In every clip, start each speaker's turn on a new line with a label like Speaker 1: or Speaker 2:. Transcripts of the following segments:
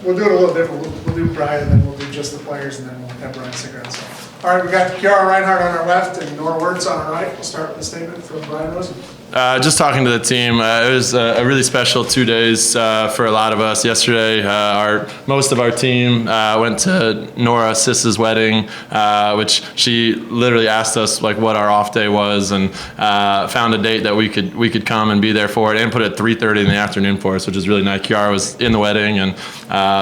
Speaker 1: we'll do it a little different. We'll do Brian, and then we'll do just the players, and then we'll have Brian stick around. So, all right, we got Kiara Reinhardt on our left and Norah Wurtz on our right. We'll start with a statement from Brian Rosen.
Speaker 2: Just talking to the team, it was a really special 2 days for a lot of us. Yesterday, most of our team went to Norah Sis's wedding, which she literally asked us like what our off day was, and found a date that we could come and be there for it, and put it at 3:30 in the afternoon for us, which is really nice. Kiara was in the wedding, and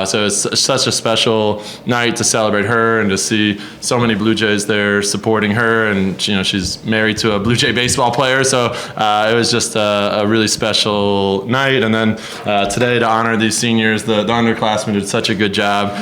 Speaker 2: so it's such a special night to celebrate her and to see so many Bluejays there supporting her, and she's married to a Bluejay baseball player, so. It was just a really special night, and then today to honor these seniors, the underclassmen did such a good job,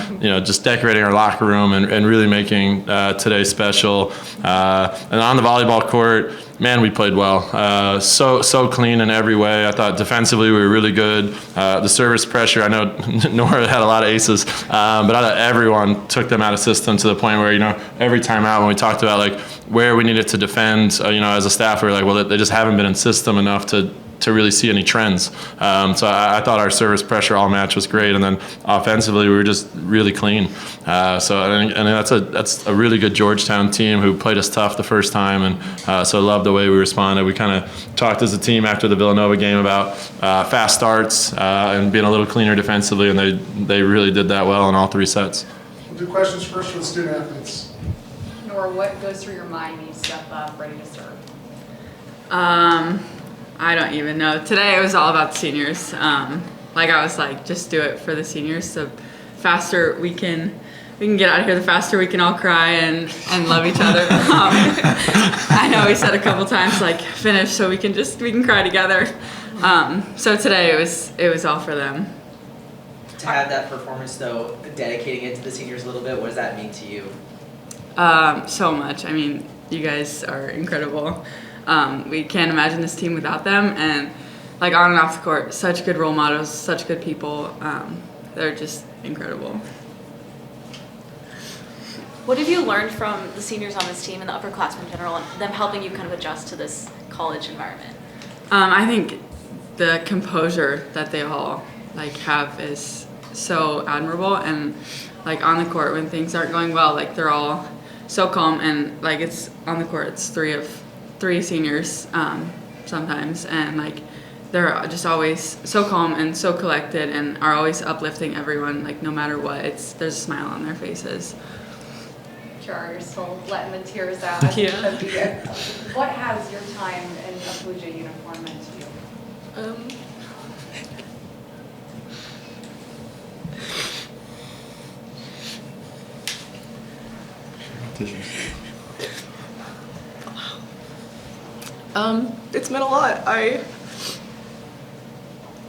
Speaker 2: just decorating our locker room and really making today special. And on the volleyball court, man, we played well. So clean in every way. I thought defensively we were really good. The service pressure, I know Nora had a lot of aces, but I thought everyone took them out of system to the point where, every time out when we talked about like where we needed to defend, as a staff, we were like, well, they just haven't been in system enough to really see any trends. So I thought our service pressure all match was great, and then offensively we were just really clean. And that's a really good Georgetown team who played us tough the first time, and so I love the way we responded. We kind of talked as a team after the Villanova game about fast starts and being a little cleaner defensively, and they really did that well in all 3 sets.
Speaker 1: We'll do questions first for the student athletes.
Speaker 3: Nora, what goes through your mind when you step up ready to serve?
Speaker 4: I don't even know. Today it was all about the seniors. I was like, just do it for the seniors. The faster we can get out of here, the faster we can all cry and love each other. I know we said a couple times like finish so we can cry together. So today it was all for them.
Speaker 5: To have that performance though, dedicating it to the seniors a little bit, what does that mean to you?
Speaker 4: So much. I mean, you guys are incredible. We can't imagine this team without them, and like on and off the court, such good role models, such good people. They're just incredible.
Speaker 6: What have you learned from the seniors on this team and the upperclassmen in general, and them helping you kind of adjust to this college environment?
Speaker 4: I think the composure that they all have is so admirable, and on the court when things aren't going well, they're all so calm, and it's on the court it's three seniors sometimes, and they're just always so calm and so collected and are always uplifting everyone, no matter what. There's a smile on their faces.
Speaker 3: Kiara, you're still letting the tears out.
Speaker 4: Yeah.
Speaker 3: What has your time in a Bluejay uniform meant to you?
Speaker 7: It's meant a lot. I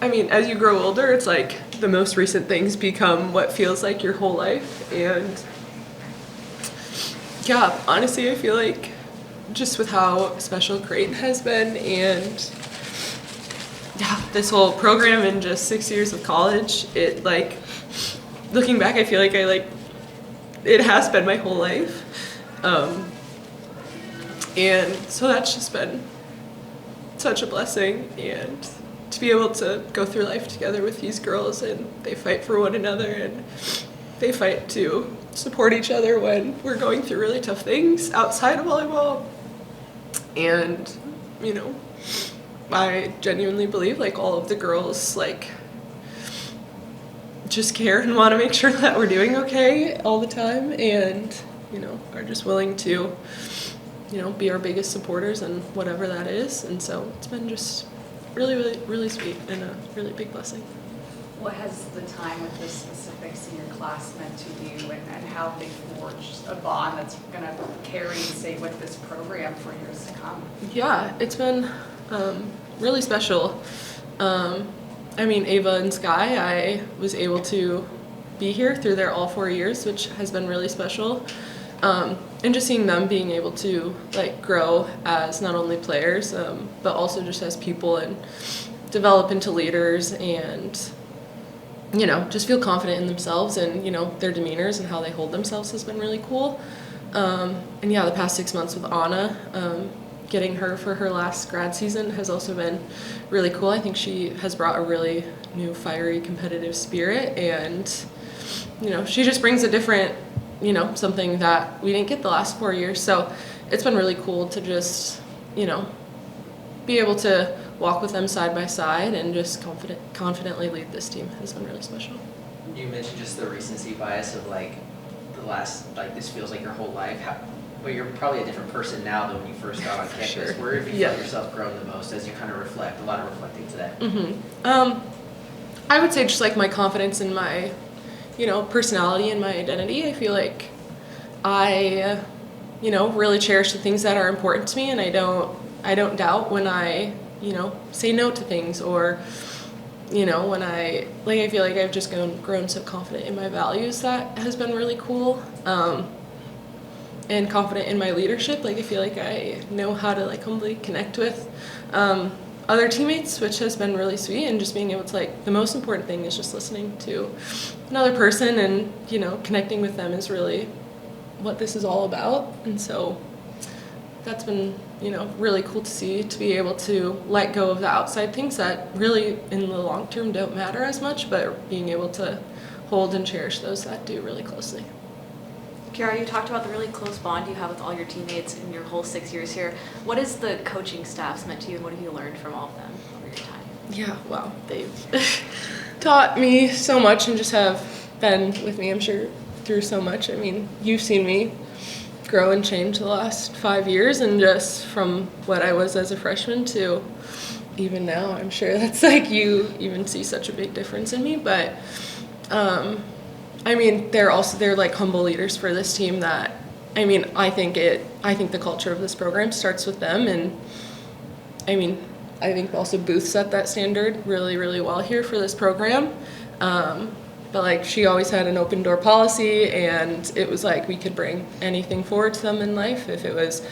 Speaker 7: mean, as you grow older, it's the most recent things become what feels like your whole life. And yeah, honestly, I feel like just with how special Creighton has been, and yeah, this whole program in just 6 years of college, it looking back, I feel like it has been my whole life. And so that's just been such a blessing, and to be able to go through life together with these girls, and they fight for one another, and they fight to support each other when we're going through really tough things outside of volleyball. And, I genuinely believe all of the girls just care and want to make sure that we're doing okay all the time, and, are just willing to be our biggest supporters and whatever that is. And so it's been just really, really, really sweet and a really big blessing.
Speaker 3: What has the time with this specific senior class meant to you, and how have they forged a bond that's going to carry and stay with this program for years to come?
Speaker 7: Yeah, it's been really special. Ava and Sky, I was able to be here through their all 4 years, which has been really special. And just seeing them being able to grow as not only players, but also just as people, and develop into leaders, and just feel confident in themselves, and their demeanors and how they hold themselves has been really cool. And yeah, the past 6 months with Anna, getting her for her last grad season has also been really cool. I think she has brought a really new, fiery, competitive spirit, and she just brings a different, something that we didn't get the last 4 years. So it's been really cool to just, be able to walk with them side by side and just confidently lead this team has been really special.
Speaker 5: You mentioned just the recency bias of like the last, like this feels like your whole life. But you're probably a different person now than when you first got on campus.
Speaker 7: Sure.
Speaker 5: Where have you
Speaker 7: Yeah.
Speaker 5: felt yourself growing the most as you kind of reflect, a lot of reflecting today?
Speaker 7: I would say just like my confidence in my, personality and my identity. I feel like I, really cherish the things that are important to me, and I don't doubt when I, say no to things, or, when I feel like I've just grown so confident in my values. That has been really cool. And confident in my leadership. I feel like I know how to humbly connect with other teammates, which has been really sweet, and just being able to the most important thing is just listening to another person, and connecting with them is really what this is all about. And so that's been really cool to see, to be able to let go of the outside things that really in the long term don't matter as much, but being able to hold and cherish those that do really closely.
Speaker 6: Kiara, you talked about the really close bond you have with all your teammates in your whole 6 years here. What has the coaching staffs meant to you, and what have you learned from all of them over your time?
Speaker 7: Yeah, wow, they've taught me so much and just have been with me, I'm sure, through so much. I mean, you've seen me grow and change the last 5 years, and just from what I was as a freshman to even now, I'm sure that's you even see such a big difference in me. But they're humble leaders for this team that, I think the culture of this program starts with them. And I think also Booth set that standard really, really well here for this program. But she always had an open door policy, and it was we could bring anything forward to them in life. If it was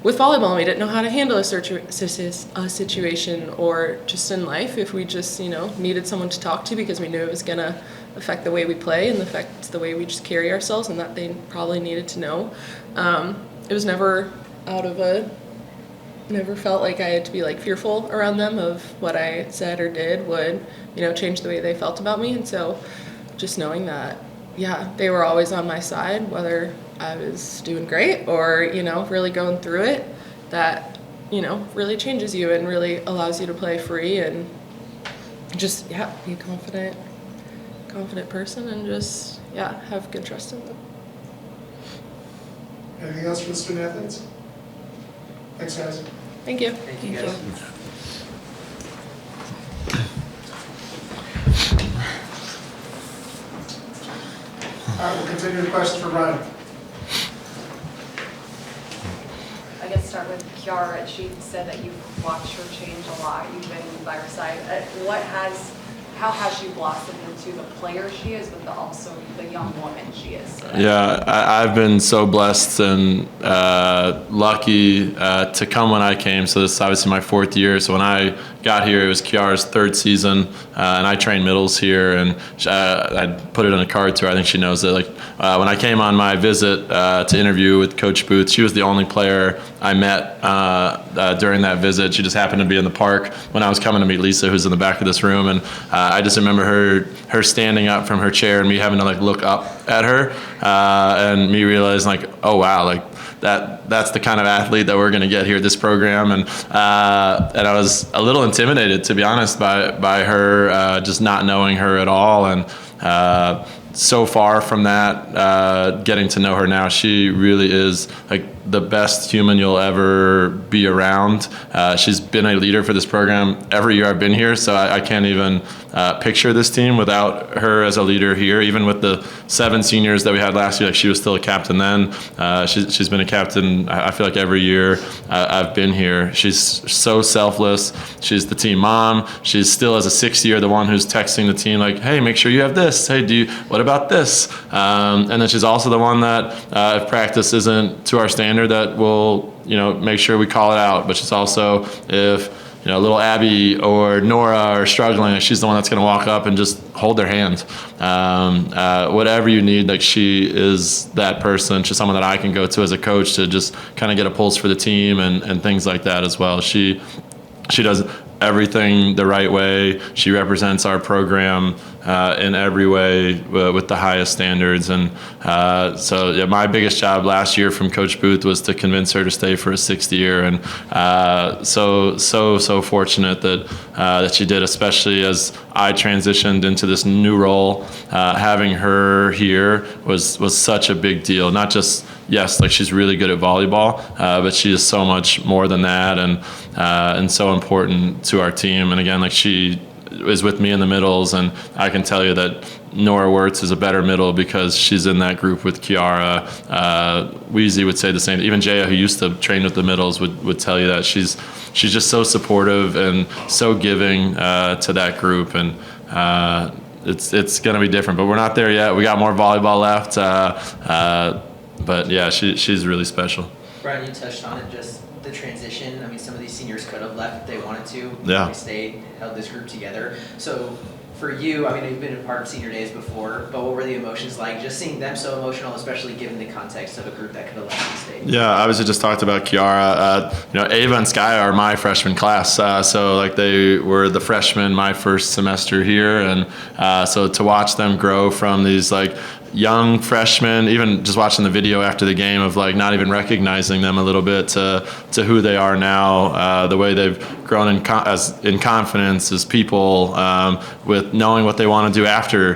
Speaker 7: with volleyball, we didn't know how to handle a situation, or just in life, if we just, needed someone to talk to because we knew it was going to affect the way we play and affect the way we just carry ourselves, and that they probably needed to know. It was never never felt like I had to be fearful around them of what I said or did would, change the way they felt about me. And so just knowing that, they were always on my side, whether I was doing great or, really going through it, that, really changes you and really allows you to play free and just, be a confident person, and just, have good trust in them.
Speaker 1: Anything else for the student athletes? Thanks, guys.
Speaker 7: Thank you.
Speaker 5: Thank you, guys.
Speaker 1: All right, we'll continue the questions for Brian.
Speaker 3: I guess start with Kiara. She said that you've watched her change a lot. You've been by her side. How has she blossomed into the player she is, but also the young woman she is?
Speaker 2: Yeah, I've been so blessed and lucky to come when I came. So this is obviously my 4th year. So when I got here, it was Kiara's 3rd season, and I trained middles here. And I put it in a card to her. I think she knows that. When I came on my visit to interview with Coach Booth, she was the only player I met during that visit. She just happened to be in the park when I was coming to meet Lisa, who's in the back of this room, and I just remember her standing up from her chair and me having to look up at her, and me realizing oh wow, that's the kind of athlete that we're going to get here at this program. And I was a little intimidated, to be honest, by her, just not knowing her at all. And so far from that, getting to know her now, she really is the best human you'll ever be around. She's been a leader for this program every year I've been here, so I can't even picture this team without her as a leader here. Even with the 7 seniors that we had last year, she was still a captain then. She's been a captain, I feel every year I've been here. She's so selfless. She's the team mom. She's still, as a 6th year, the one who's texting the team hey, make sure you have this. Hey, what about this? And then she's also the one that if practice isn't to our standard, that will make sure we call it out. But she's also, if little Abby or Nora are struggling, like she's the one that's going to walk up and just hold their hand. Whatever you need, like she is that person. She's someone that I can go to as a coach to just kind of get a pulse for the team and things like that as well. She does everything the right way. She represents our program in every way with the highest standards. And so yeah, my biggest job last year from Coach Booth was to convince her to stay for a 6th year. And so fortunate that she did, especially as I transitioned into this new role. Having her here was such a big deal. Not just, yes, like she's really good at volleyball, but she is so much more than that, and so important to our team. And again, like she is with me in the middles, and I can tell you that Nora Wurtz is a better middle because she's in that group with Kiara. Weezy would say the same. Even Jaya, who used to train with the middles, would tell you that she's just so supportive and so giving to that group. And it's going to be different, but we're not there yet. We got more volleyball left. But yeah, she's really special.
Speaker 5: Brian, you touched on it, just the transition. I mean, some of these seniors could have left if they wanted to.
Speaker 2: Yeah.
Speaker 5: They stayed, held this group together. So for you, I mean, you've been a part of senior days before, but what were the emotions like? Just seeing them so emotional, especially given the context of a group that could have left and stayed.
Speaker 2: Yeah, I obviously just talked about Kiara. Ava and Sky are my freshman class, so like they were the freshmen my first semester here, and so to watch them grow from these like young freshmen, even just watching the video after the game of like not even recognizing them a little bit to who they are now, the way they've grown in confidence as people, with knowing what they want to do after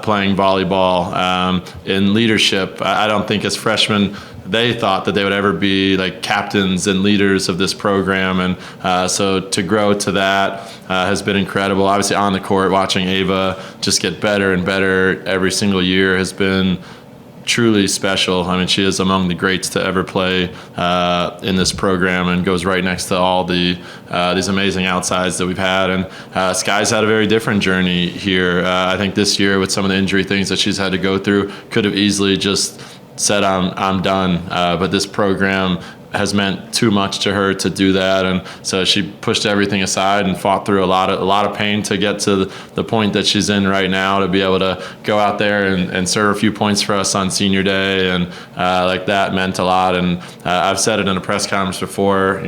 Speaker 2: playing volleyball, in leadership. I don't think as freshmen they thought that they would ever be like captains and leaders of this program, and so to grow to that has been incredible. Obviously on the court, watching Ava just get better and better every single year has been truly special. I mean, she is among the greats to ever play in this program, and goes right next to all these amazing outsides that we've had. And Sky's had a very different journey here. I think this year, with some of the injury things that she's had to go through, could have easily just said I'm done, but this program has meant too much to her to do that, and so she pushed everything aside and fought through a lot of pain to get to the point that she's in right now, to be able to go out there and serve a few points for us on senior day, and like that meant a lot. And I've said it in a press conference before,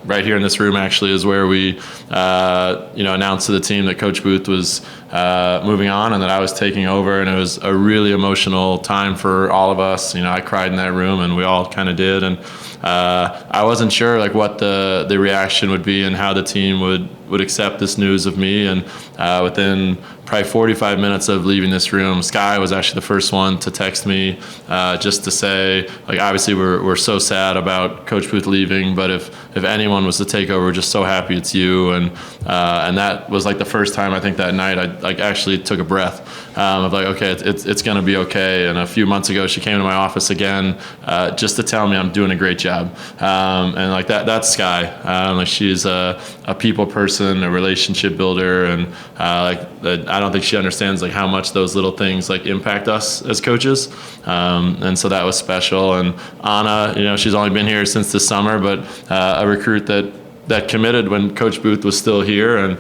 Speaker 2: right here in this room actually is where we announced to the team that Coach Booth was moving on and that I was taking over, and it was a really emotional time for all of us. I cried in that room, and we all kind of did, and I wasn't sure like what the reaction would be and how the team would accept this news of me. And within probably 45 minutes of leaving this room, Sky was actually the first one to text me just to say, like, obviously we're so sad about Coach Booth leaving, but if anyone was to take over, we're just so happy it's you. And that was like the first time I think that night I like actually took a breath of like, okay, it's going to be okay. And a few months ago, she came to my office again just to tell me I'm doing a great job. And like that's Sky. Like she's a people person, a relationship builder, and I don't think she understands like how much those little things like impact us as coaches. And so that was special. And Anna, she's only been here since the summer, but a recruit that committed when Coach Booth was still here, and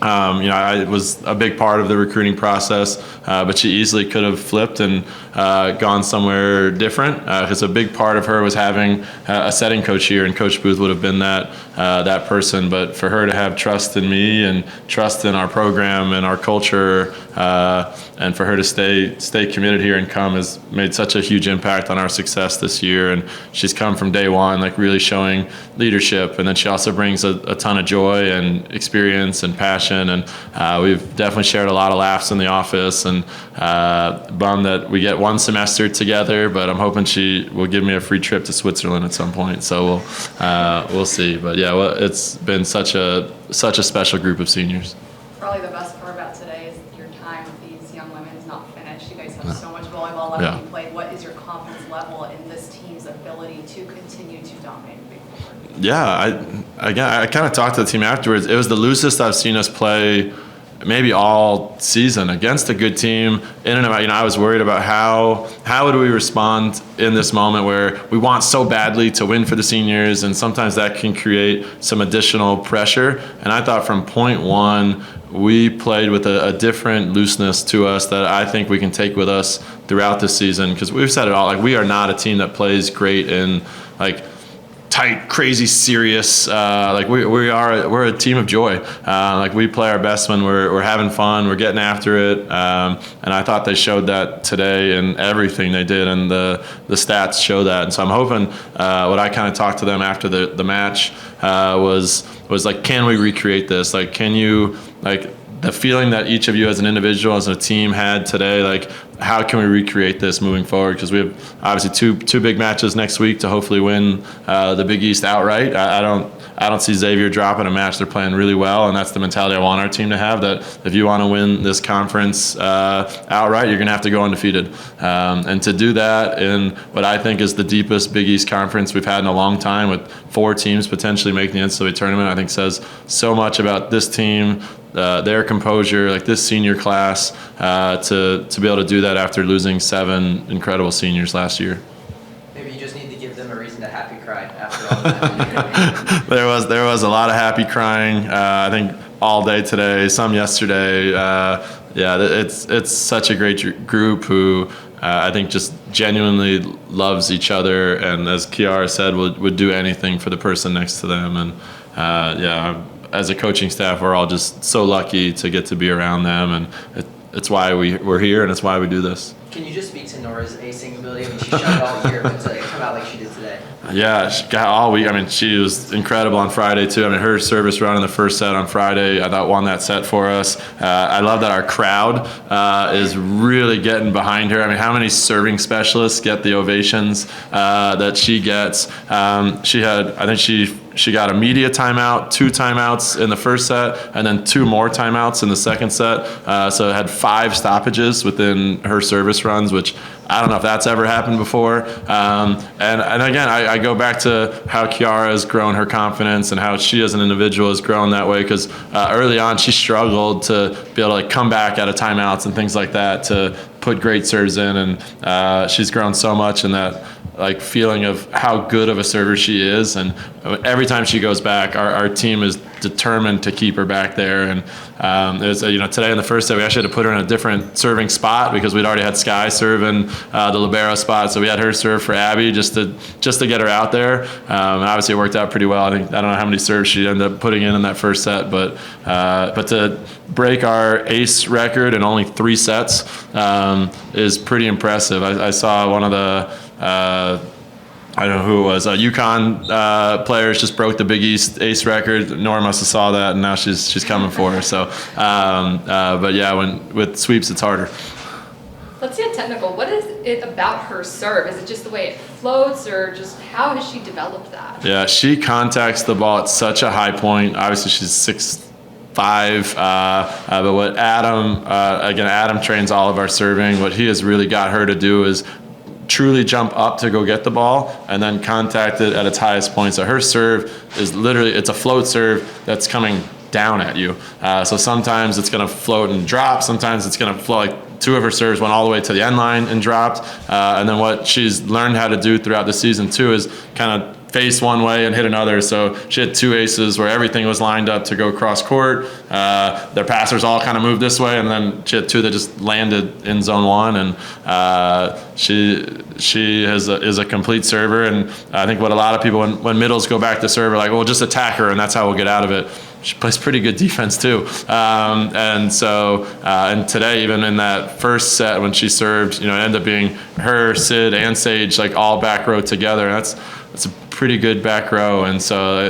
Speaker 2: I was a big part of the recruiting process, but she easily could have flipped and gone somewhere different, because a big part of her was having a setting coach here, and Coach Booth would have been that person. But for her to have trust in me and trust in our program and our culture, and for her to stay committed here and come has made such a huge impact on our success this year. And she's come from day one, like really showing leadership, and then she also brings a ton of joy and experience and passion. And we've definitely shared a lot of laughs in the office, and bummed that we get one semester together, but I'm hoping she will give me a free trip to Switzerland at some point. So we'll see. But yeah, it's been such a special group of seniors.
Speaker 3: Probably the best part about today is your time with these young women is not finished. You guys have so much volleyball left to be played. What is your confidence level in this team's ability to continue to dominate moving forward?
Speaker 2: Yeah, I kind of talked to the team afterwards. It was the loosest I've seen us play maybe all season against a good team in and about. I was worried about how would we respond in this moment where we want so badly to win for the seniors, and sometimes that can create some additional pressure. And I thought from point one, we played with a different looseness to us that I think we can take with us throughout the season, because we've said it all, like, we are not a team that plays great in like tight, crazy, serious. We're a team of joy. Like, we play our best when we're having fun, we're getting after it. And I thought they showed that today in everything they did, and the stats show that. And so I'm hoping what I kind of talked to them after the match was like, can we recreate this? Like, can you, like, the feeling that each of you as an individual, as a team had today, like, how can we recreate this moving forward? Because we have obviously two big matches next week to hopefully win the Big East outright. I don't see Xavier dropping a match. They're playing really well, and that's the mentality I want our team to have, that if you want to win this conference outright, you're going to have to go undefeated. And to do that in what I think is the deepest Big East conference we've had in a long time, with 4 teams potentially making the NCAA tournament, I think says so much about this team, their composure, like this senior class, to be able to do that after losing 7 incredible seniors last year.
Speaker 5: Maybe you just need to give them a reason to happy cry after all that.
Speaker 2: There was a lot of happy crying. I think all day today, some yesterday. It's such a great group who I think just genuinely loves each other, and as Kiara said, would do anything for the person next to them. And as a coaching staff, we're all just so lucky to get to be around them, and it's why we're here, and it's why we do this.
Speaker 5: Can you just speak to Nora's acing ability? I mean, she shot it all year, but to come out like she did today.
Speaker 2: Yeah, she got all week. I mean, she was incredible on Friday too. I mean, her service run in the first set on Friday, I thought, won that set for us. I love that our crowd is really getting behind her. I mean, how many serving specialists get the ovations that she gets? She got a media timeout, 2 timeouts in the first set, and then 2 more timeouts in the second set. So it had 5 stoppages within her service runs, which I don't know if that's ever happened before. And again, I go back to how Kiara has grown her confidence and how she as an individual has grown that way, because early on she struggled to be able to like come back out of timeouts and things like that to put great serves in, and she's grown so much in that like feeling of how good of a server she is. And every time she goes back, our team is determined to keep her back there. And today in the first set, we actually had to put her in a different serving spot because we'd already had Sky serving the libero spot. So we had her serve for Abby just to get her out there. And obviously it worked out pretty well. I don't know how many serves she ended up putting in that first set, but to break our ace record in only 3 sets is pretty impressive. I saw one of the I don't know who it was. UConn players just broke the Big East ace record. Nora must have saw that, and now she's coming for her. So, but yeah, with sweeps, it's harder.
Speaker 8: Let's get technical. What is it about her serve? Is it just the way it floats, or just how has she developed that?
Speaker 2: Yeah, she contacts the ball at such a high point. Obviously, she's 6'5", but what Adam trains all of our serving. What he has really got her to do is truly jump up to go get the ball and then contact it at its highest point. So her serve is literally, it's a float serve that's coming down at you. So sometimes it's going to float and drop. Sometimes it's going to flow. Like 2 of her serves went all the way to the end line and dropped. And then what she's learned how to do throughout the season too is kind of face one way and hit another. So she had 2 aces where everything was lined up to go cross court. Their passers all kind of moved this way, and then she had 2 that just landed in zone 1. And she is a complete server. And I think what a lot of people, when middles go back to serve, are like, well, just attack her, and that's how we'll get out of it. She plays pretty good defense too. And today, even in that first set when she served, it ended up being her, Sid, and Sage, like all back row together. And that's a pretty good back row. And so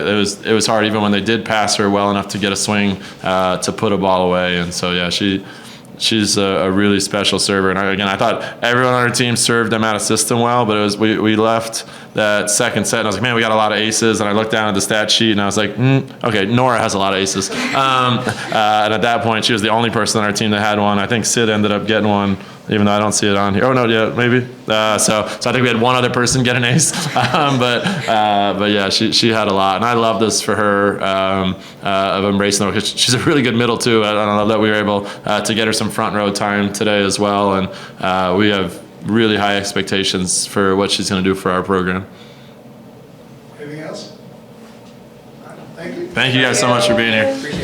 Speaker 2: it was hard even when they did pass her well enough to get a swing to put a ball away. And so, yeah, she's a really special server. And I thought everyone on our team served them out of system well, but it was we left that second set and I was like, man, we got a lot of aces. And I looked down at the stat sheet and I was like, okay, Nora has a lot of aces. And at that point, she was the only person on our team that had one. I think Sid ended up getting one even though I don't see it on here. Oh no, yeah, maybe. So I think we had one other person get an ace, but yeah, she had a lot, and I love this for her of embracing it, because she's a really good middle too. I love that we were able to get her some front row time today as well, and we have really high expectations for what she's going to do for our program.
Speaker 1: Anything else? All right, thank you.
Speaker 2: Thank you guys so much for being here.
Speaker 5: Appreciate it.